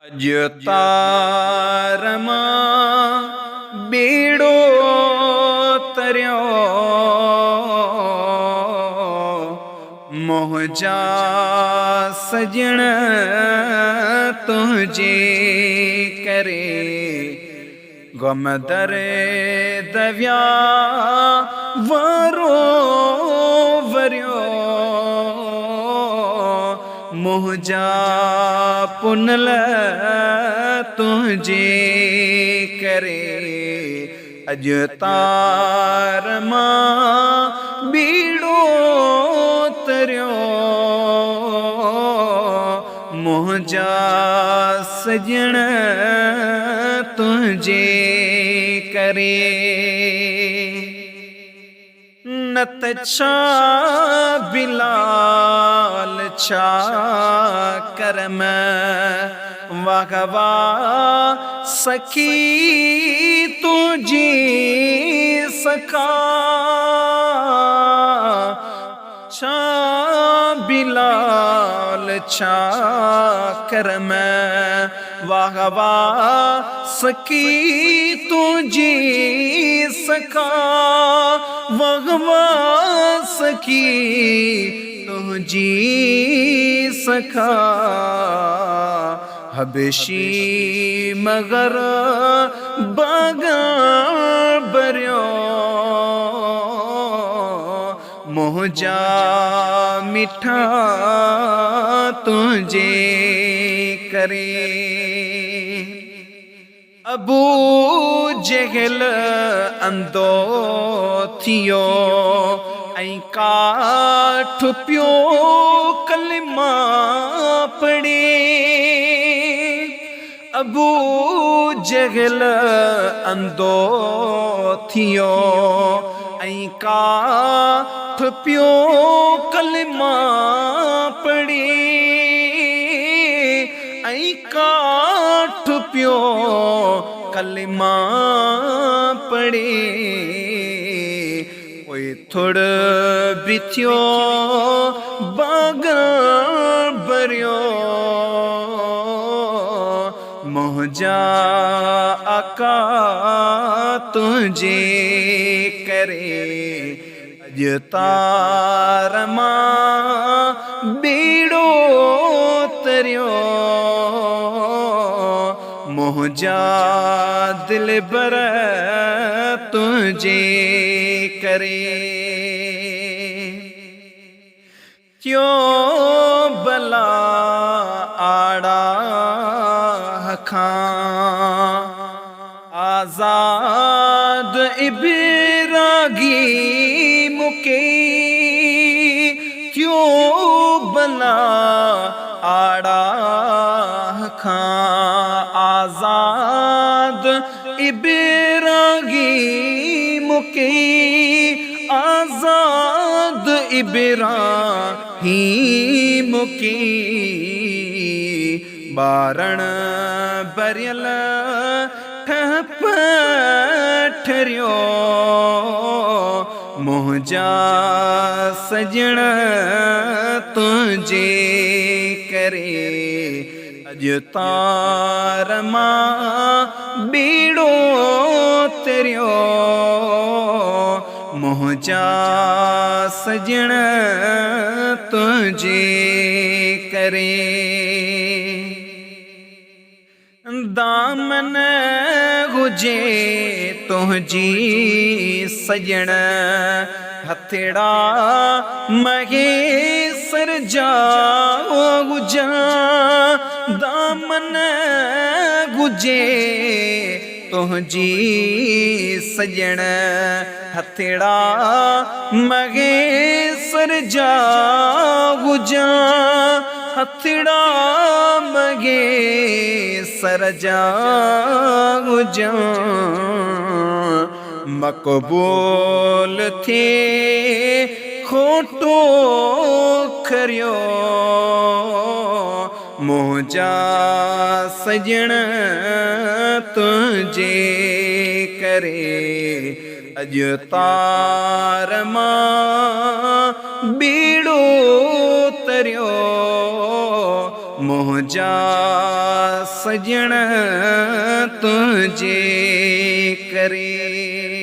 अज तारमा बेड़ो तरियो मोहजा सजण तुझे करे गम दर दव्या वरो वरियो मोहजा पुनल तुझे करे अज तारमा बीड़ो तरियो मोहजा सजण तुझे करे नत छा बिलाल छा करम वागवा सखी तुझी सखा छा बिलाल छा करम वागवा सखी तुझी सखा वागवा सखी तुझी सखा हबशी मगर बागा बरियो मोहजा मिठा तुझे करे अबू जहल अंदो थियो ऐं काठ पियो कलमा पढ़े अबू जहल अंदो थियो ऐं काठ पियो कलमा पढ़े ऐं काठ पियो कलमा पढ़े ओए थोड़ बिथियो बाग बरियो मोहजा आका तुझे करे अज तारमा बीड़ो तरियो मोहजा दिल बर तुझे करे क्यों बला आड़ा खां आजाद इबरागी मुके क्यों बला आड़ा खां आजाद इबरागी मुके आजाद इब्राहिम की बारण बरियल ठप ठरियो मोहजा सजण तुझे करे अज तारमा बीड़ो तरियो मोहजा सजण तुझे करे दामन हुजे तुझी सजण हथड़ा महेसर जा गुजा दामन गुजे तुझी सजण हथड़ा महेसर जा गुजा हथड़ा महेसर जा गुजा मकबूल थे खोटो खरियो मोहजा सजण तुझे करे अज तारमा बीड़ो तरियो मोहजा सजण तुझे करे।